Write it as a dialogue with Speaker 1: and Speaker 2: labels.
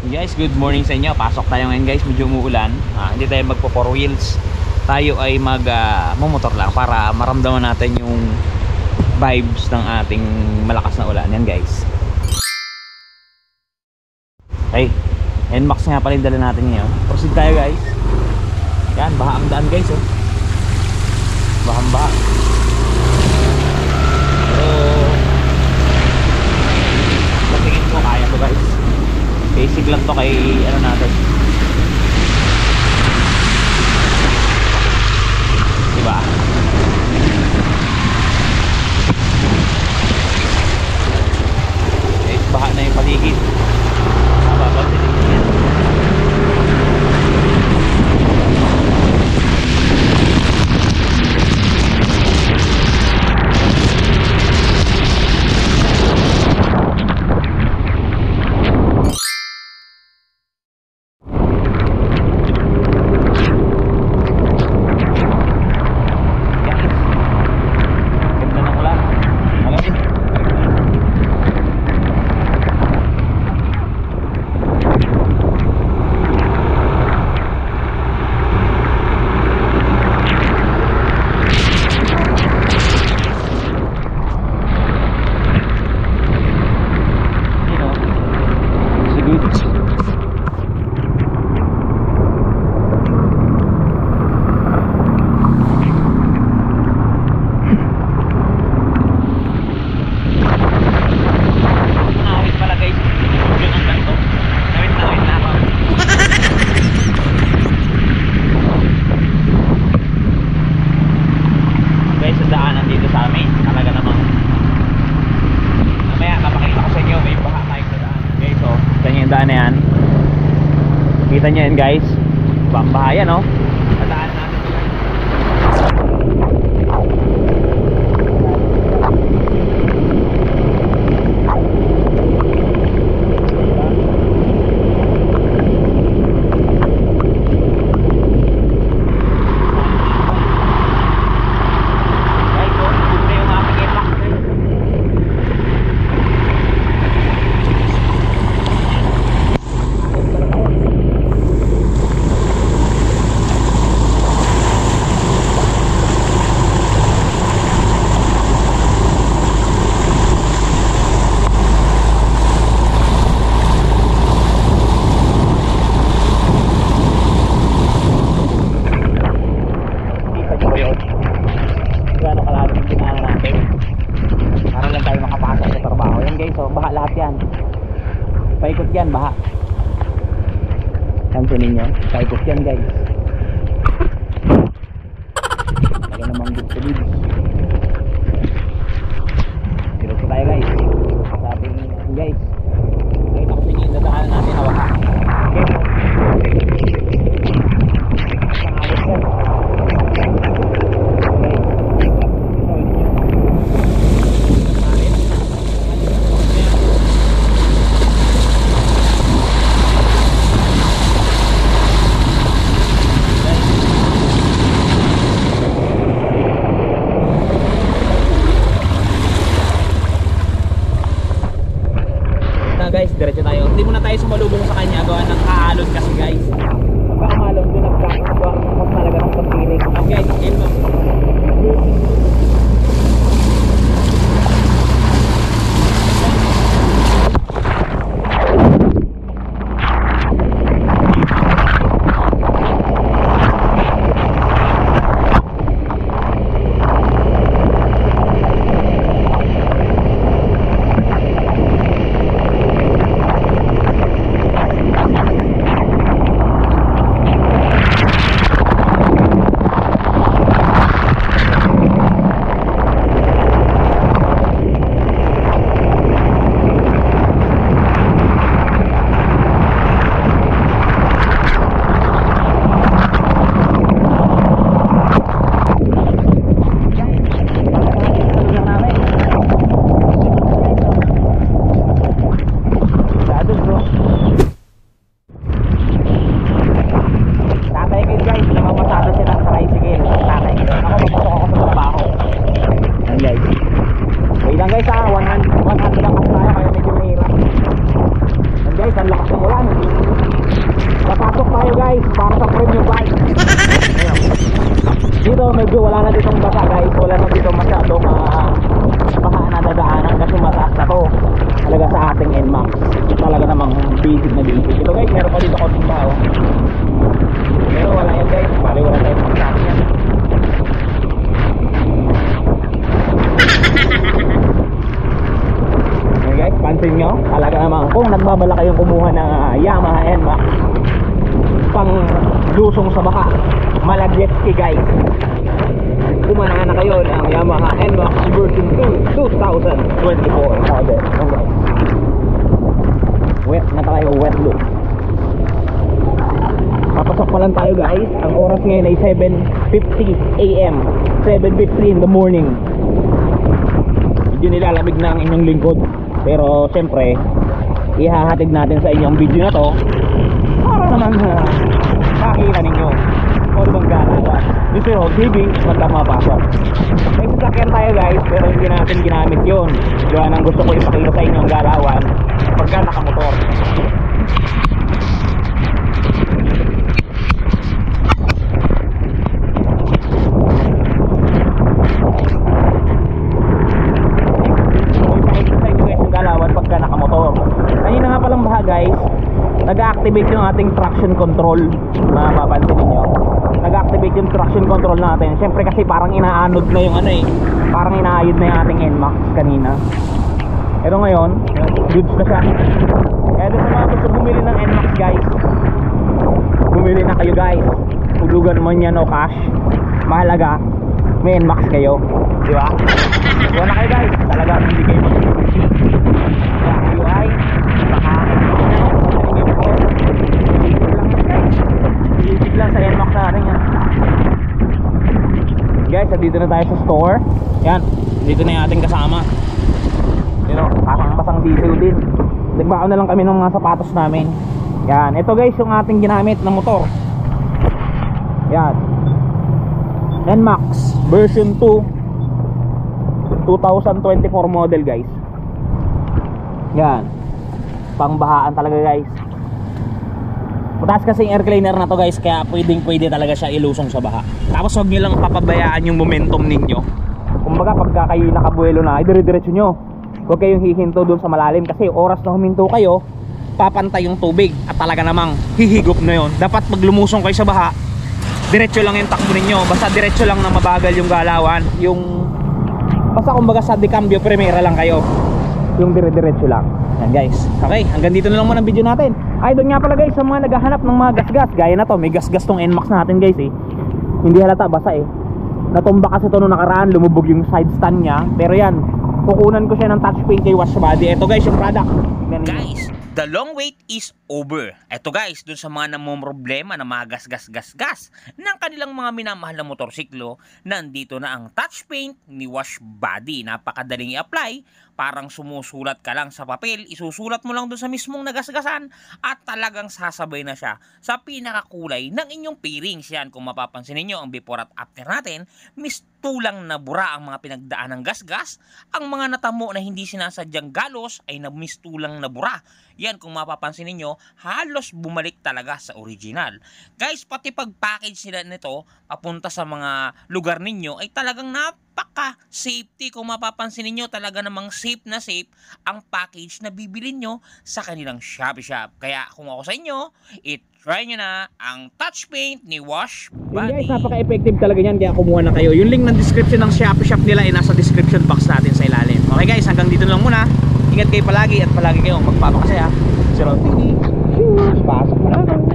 Speaker 1: Guys, good morning sa inyo. Pasok tayo ngayon guys, medyo umuulan. Hindi tayo magpo 4 wheels. Tayo ay magmomotor lang para maramdaman natin yung vibes ng ating malakas na ulan. Yan guys. Okay, NMAX nga pala yung dala natin ngayon. Proceed tayo guys. Yan, baha ang daan guys oh. Bahang baha. Pero tingin ko kaya to guys. Basic lang to kay ano natin. Diba? Guys, baha na yung paligid. Mababansin din yan. Daan na yan. Kita nyo yan guys. Bambahayan no. Daan natin ito guys. Baha lahat yan. Paikot yan, baha. Pansinin nyo, paikot yan guys. Lagyan namang good to live. Pero po tayo guys. Sa ating guys. Nakita ko sa inyo yung dadaanan natin na baha. Okay. Pangawit yan. Guys, diretso tayo. Hindi muna tayo sumalubong sa kanya gawa ng kaalon kasi guys. Pagka umalon doon nagkakakuha mas talaga ng pagpiling. Okay guys, game mo. Lang guys ha, 100 lang kasi tayo kaya medyo mahirap. And guys, ang lakas ng ulan. wala na ditong basa guys, wala na dito masyadong baka na dadaanan kasi mataas na to talaga sa ating NMAX. Talaga namang basic na basic. Ito guys, meron pa dito konting baho, pero wala yan guys, bali wala tayong pagsabi yan. Okay guys, pansin nyo, talaga namang kung nagbabala kayong kumuha ng Yamaha NMAX pang lusong sa baka, malagjet ski guys, kumana na kayo ng Yamaha NMAX version 2 2024 model. Okay. Wet na tayo, wet look. Papasok pa lang tayo guys. Ang oras ngayon ay 7:50 AM, 7:50 in the morning. Medyo nilalamig na ang inyong lingkod, pero siyempre ihahatid natin sa inyong video na to para naman makita ninyo kung bang galawan dito yung TV pagka mapasok. May sasakyan tayo guys, pero hindi natin ginamit yun. Diyan ang gusto ko ipakita sa inyo ang galawan pagka nakamotor. Kanina nga palang baha guys, nag-activate yung ating traction control. Mapapansin niyo, nag-activate yung traction control natin. Siyempre kasi parang inaanod na yung parang inaayod na yung ating NMAX kanina. Pero ngayon, goods na siya. Kaya doon sa mga gusto bumili ng NMAX guys, bumili na kayo guys. Hulugan man yan o cash, mahalaga may NMAX kayo, di ba? Diba na kayo guys, talaga hindi kayo mag-sushi. Kayo ay basic lang sa NMAX natin yan. Guys, dito na tayo sa store. Yan, dito na yung ating kasama. Pero pasang diesel din. Nagbao na lang kami ng mga sapatos namin. Yan, ito guys yung ating ginamit na motor. Yan, NMAX version 2 2024 model guys. Yan, pangbahaan talaga guys. Mataas kasi yung air cleaner na to guys, kaya pwede talaga siya ilusong sa baha. Tapos huwag nyo lang papabayaan yung momentum ninyo. Kumbaga pagka kayo nakabuelo na, dire-diretso nyo. Huwag kayong hihinto doon sa malalim, kasi oras na huminto kayo, papantay yung tubig at talaga namang hihigop na yon. Dapat pag lumusong kayo sa baha, diretso lang yung takbo ninyo. Basta diretso lang na mabagal yung galawan. Basta kumbaga sa decambio primera lang kayo, yung dire-diretso lang. Yan guys. Okay, hanggang dito na lang muna ang video natin. Ay, doon nga pala guys, sa mga naghahanap ng mga gas-gas, gaya na to, may gas-gas tong NMAX natin guys Hindi halata, basa natumba kasi to nung nakaraan, lumubog yung side stand niya. Pero yan, kukunan ko siya ng touch paint kay Wash Body. Ito guys yung product.
Speaker 2: Guys, the long wait is over. Ito guys, dun sa mga namumroblema na mga gas ng kanilang mga minamahal na motorsiklo, nandito na ang touch paint ni Wash Body. Napakadaling i-apply. Parang sumusulat ka lang sa papel, isusulat mo lang doon sa mismong nagasgasan at talagang sasabay na siya sa pinakakulay ng inyong pairings. Yan, kung mapapansin niyo ang before at after natin, mistulang na bura ang mga pinagdaan ng gasgas. Ang mga natamo na hindi sinasadyang galos ay mistulang na bura. Yan, kung mapapansin niyo, halos bumalik talaga sa original. Guys, pati pag-package nila nito papunta sa mga lugar ninyo ay talagang napaka-safety. Kung mapapansin niyo, talaga namang safe na safe ang package na bibili nyo sa kanilang Shopee Shop. Kaya kung ako sa inyo, try nyo na ang touch paint ni Wash Body.
Speaker 1: Guys, napaka-effective talaga yan, kaya kumuha na kayo. Yung link ng description ng Shopee Shop nila ay nasa description box natin sa ilalim. Okay guys, hanggang dito lang muna. Ingat kayo palagi at palagi kayong magpapakasaya. Zero TV. Cheers! Pasok na natin.